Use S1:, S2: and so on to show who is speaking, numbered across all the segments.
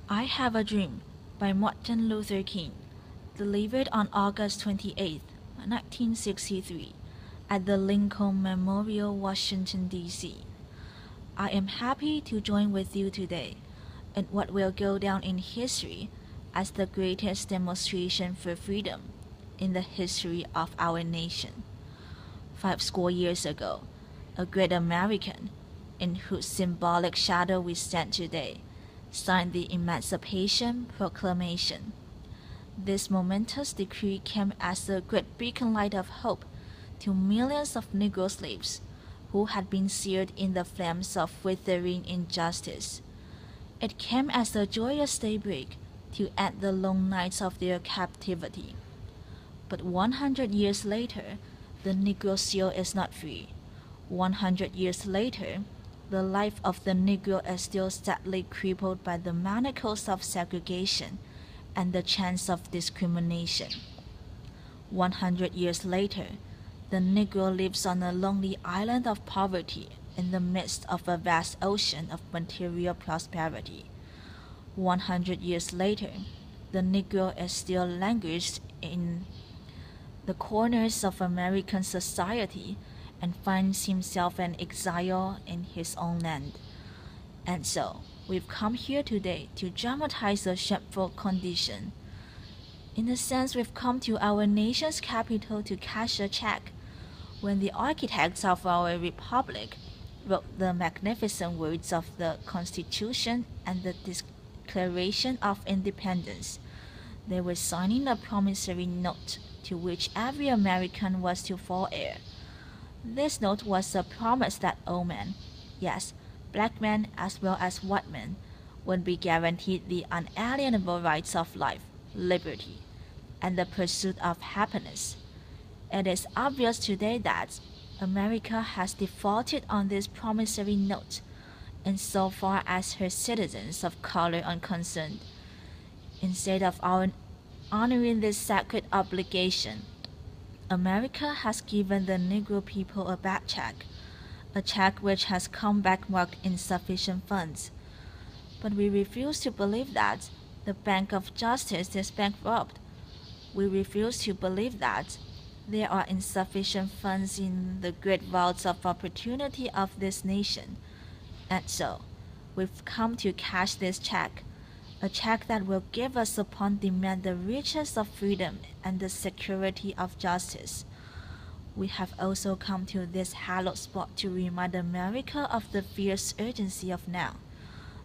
S1: I Have a Dream by Martin Luther King, delivered on August 28, 1963, at the Lincoln Memorial, Washington, D.C. I am happy to join with you today in what will go down in history as the greatest demonstration for freedom in the history of our nation. 50 years ago, a great American, in whose symbolic shadow we stand today, signed the Emancipation Proclamation. This momentous decree came as a great beacon light of hope to millions of Negro slaves who had been seared in the flames of withering injustice. It came as a joyous daybreak to end the long nights of their captivity. But 100 years later, the Negro still is not free. 100 years later, the life of the Negro is still sadly crippled by the manacles of segregation and the chains of discrimination. 100 years later, the Negro lives on a lonely island of poverty in the midst of a vast ocean of material prosperity. 100 years later, the Negro is still languished in the corners of American society and finds himself an exile in his own land. And so, we've come here today to dramatize the shameful condition. In a sense, we've come to our nation's capital to cash a check when the architects of our republic wrote the magnificent words of the Constitution and the Declaration of Independence. They were signing a promissory note to which every American was to fall heir. This note was a promise that all men, yes, black men as well as white men, would be guaranteed the unalienable rights of life, liberty, and the pursuit of happiness. It is obvious today that America has defaulted on this promissory note insofar as her citizens of color are concerned. Instead of honoring this sacred obligation, America has given the Negro people a bad check, a check which has come back marked insufficient funds. But we refuse to believe that the Bank of Justice is bankrupt. We refuse to believe that there are insufficient funds in the great vaults of opportunity of this nation. And so, we've come to cash this check, a check that will give us upon demand the riches of freedom and the security of justice. We have also come to this hallowed spot to remind America of the fierce urgency of now.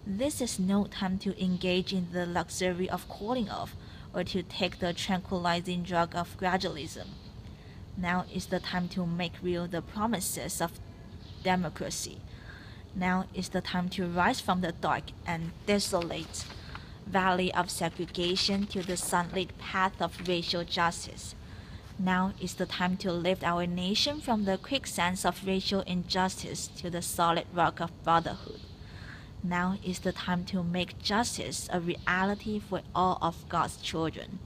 S1: This is no time to engage in the luxury of cooling off or to take the tranquilizing drug of gradualism. Now is the time to make real the promises of democracy. Now is the time to rise from the dark and desolate valley of segregation to the sunlit path of racial justice. Now is the time to lift our nation from the quicksands of racial injustice to the solid rock of brotherhood. Now is the time to make justice a reality for all of God's children.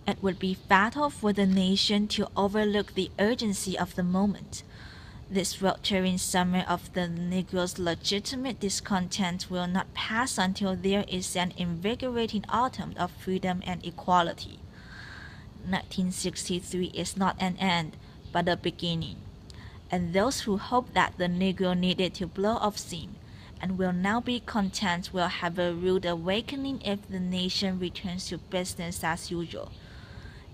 S1: It would be fatal for the nation to overlook the urgency of the moment. This weltering summer of the Negro's legitimate discontent will not pass until there is an invigorating autumn of freedom and equality. 1963 is not an end, but a beginning. And those who hope that the Negro needed to blow off steam and will now be content will have a rude awakening if the nation returns to business as usual.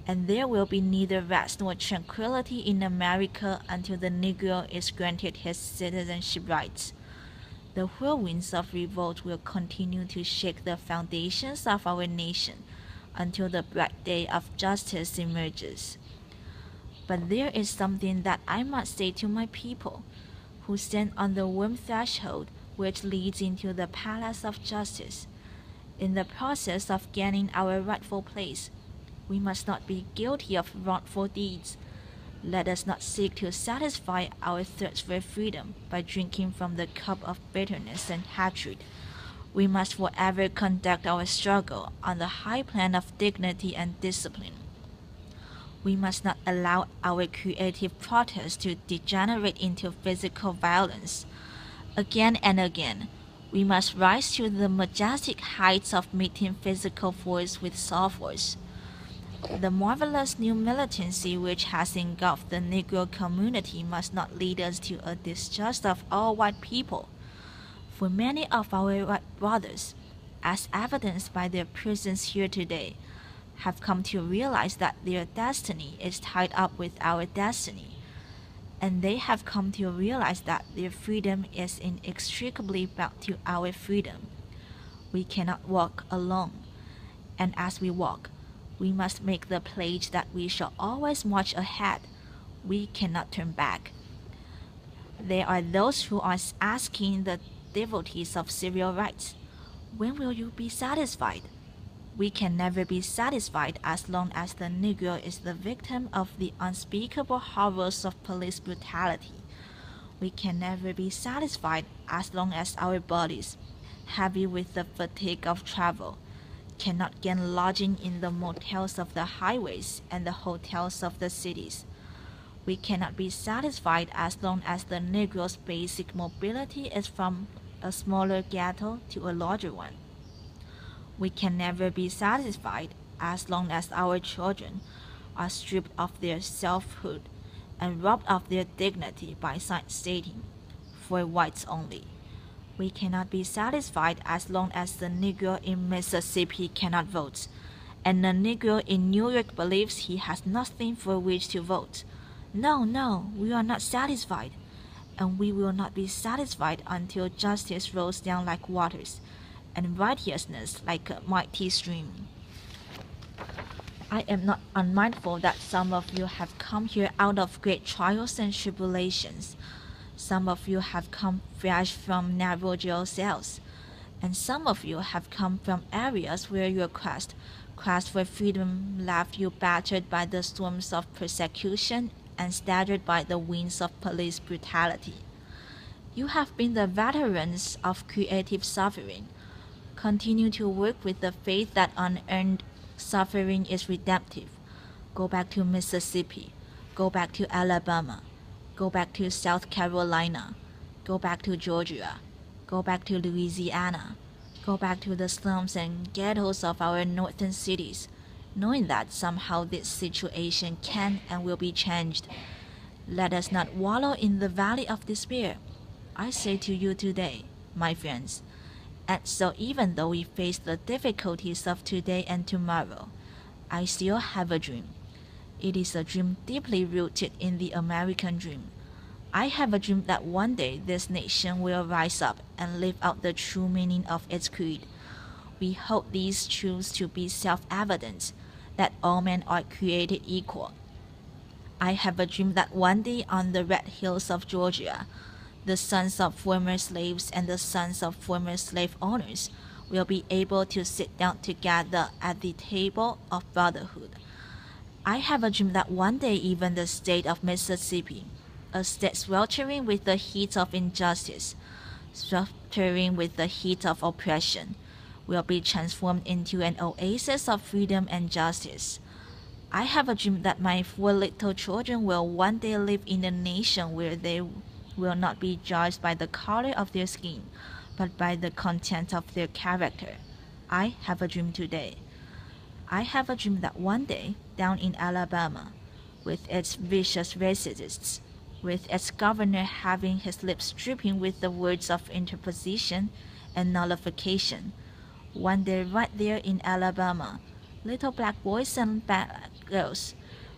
S1: And there will be neither rest nor tranquility in America until the Negro is granted his citizenship rights. The whirlwinds of revolt will continue to shake the foundations of our nation until the bright day of justice emerges. But there is something that I must say to my people, who stand on the warm threshold which leads into the palace of justice. In the process of gaining our rightful place, we must not be guilty of wrongful deeds. Let us not seek to satisfy our thirst for freedom by drinking from the cup of bitterness and hatred. We must forever conduct our struggle on the high plane of dignity and discipline. We must not allow our creative protest to degenerate into physical violence. Again and again, We must rise to the majestic heights of meeting physical force with soul force. The marvelous new militancy which has engulfed the Negro community must not lead us to a distrust of all white people. For many of our white brothers, as evidenced by their presence here today, have come to realize that their destiny is tied up with our destiny, and they have come to realize that their freedom is inextricably bound to our freedom. We cannot walk alone, and as we walk, we must make the pledge that we shall always march ahead. We cannot turn back. There are those who are asking the devotees of civil rights, when will you be satisfied? We can never be satisfied as long as the Negro is the victim of the unspeakable horrors of police brutality. We can never be satisfied as long as our bodies, heavy with the fatigue of travel, cannot gain lodging in the motels of the highways and the hotels of the cities. We cannot be satisfied as long as the Negro's basic mobility is from a smaller ghetto to a larger one. We can never be satisfied as long as our children are stripped of their selfhood and robbed of their dignity by signs stating, "For whites only." We cannot be satisfied as long as the Negro in Mississippi cannot vote, and the Negro in New York believes he has nothing for which to vote. No, no, we are not satisfied, and we will not be satisfied until justice rolls down like waters, and righteousness like a mighty stream. I am not unmindful that some of you have come here out of great trials and tribulations. Some of you have come fresh from narrow jail cells, and some of you have come from areas where your quest for freedom left you battered by the storms of persecution and staggered by the winds of police brutality. You have been the veterans of creative suffering. Continue to work with the faith that unearned suffering is redemptive. Go back to Mississippi. Go back to Alabama. Go back to South Carolina. Go back to Georgia. Go back to Louisiana. Go back to the slums and ghettos of our northern cities, knowing that somehow this situation can and will be changed. Let us not wallow in the valley of despair. I say to you today, my friends, and so even though we face the difficulties of today and tomorrow, I still have a dream. It is a dream deeply rooted in the American dream. I have a dream that one day this nation will rise up and live out the true meaning of its creed. We hold these truths to be self-evident, that all men are created equal. I have a dream that one day on the red hills of Georgia, the sons of former slaves and the sons of former slave owners will be able to sit down together at the table of brotherhood. I have a dream that one day even the state of Mississippi, a state sweltering with the heat of injustice, sweltering with the heat of oppression, will be transformed into an oasis of freedom and justice. I have a dream that my 4 little children will one day live in a nation where they will not be judged by the color of their skin, but by the content of their character. I have a dream today. I have a dream that one day, down in Alabama, with its vicious racists, with its governor having his lips dripping with the words of interposition and nullification, one day right there in Alabama, little black boys and black girls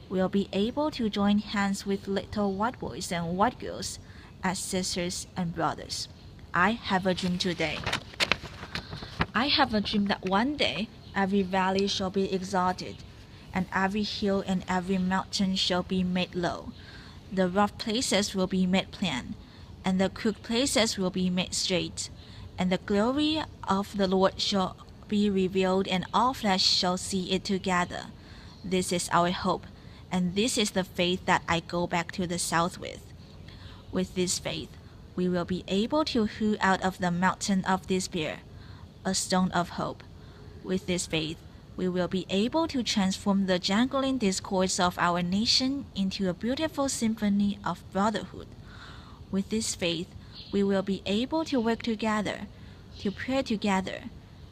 S1: will be able to join hands with little white boys and white girls as sisters and brothers. I have a dream today. I have a dream that one day every valley shall be exalted, and every hill and every mountain shall be made low. The rough places will be made plain, and the crooked places will be made straight, and the glory of the Lord shall be revealed, and all flesh shall see it together. This is our hope, and this is the faith that I go back to the South with. With this faith, we will be able to hew out of the mountain of despair a stone of hope. With this faith, we will be able to transform the jangling discords of our nation into a beautiful symphony of brotherhood. With this faith, we will be able to work together. to pray together,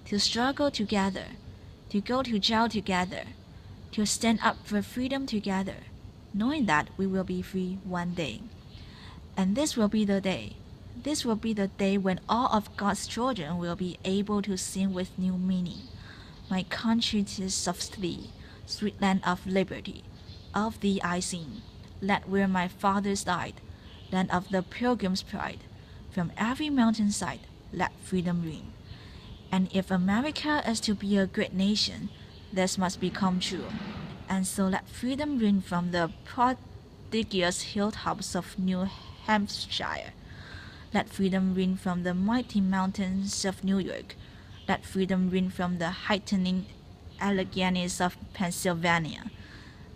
S1: to struggle together, to go to jail together, to stand up for freedom together, knowing that we will be free one day. And this will be the day. This will be the day when all of God's children will be able to sing with new meaning. My country 'tis of thee, sweet land of liberty. Of thee I sing, land where my fathers died, land of the pilgrim's pride. From every mountainside, let freedom ring. And if America is to be a great nation, this must become true. And so let freedom ring from the prodigious hilltops of New Hampshire. Let freedom ring from the mighty mountains of New York. Let freedom ring from the heightening Alleghenies of Pennsylvania.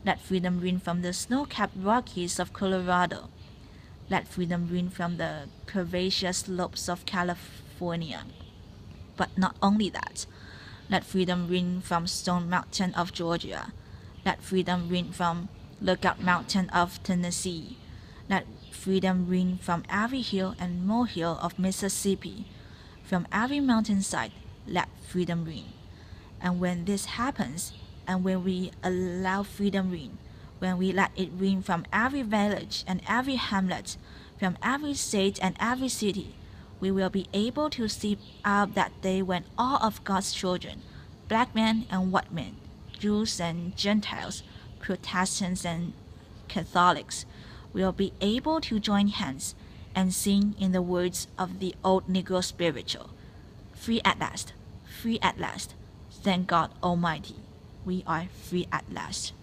S1: Let freedom ring from the snow-capped Rockies of Colorado. Let freedom ring from the curvaceous slopes of California. But not only that, let freedom ring from Stone Mountain of Georgia. Let freedom ring from Lookout Mountain of Tennessee. Let freedom ring from every hill and molehill of Mississippi. From every mountainside, let freedom ring. And when this happens, and when we allow freedom ring, when we let it ring from every village and every hamlet, from every state and every city, we will be able to see out that day when all of God's children, black men and white men, Jews and Gentiles, Protestants and Catholics, will be able to join hands and sing in the words of the old Negro spiritual, free at last, free at last. Thank God Almighty, we are free at last.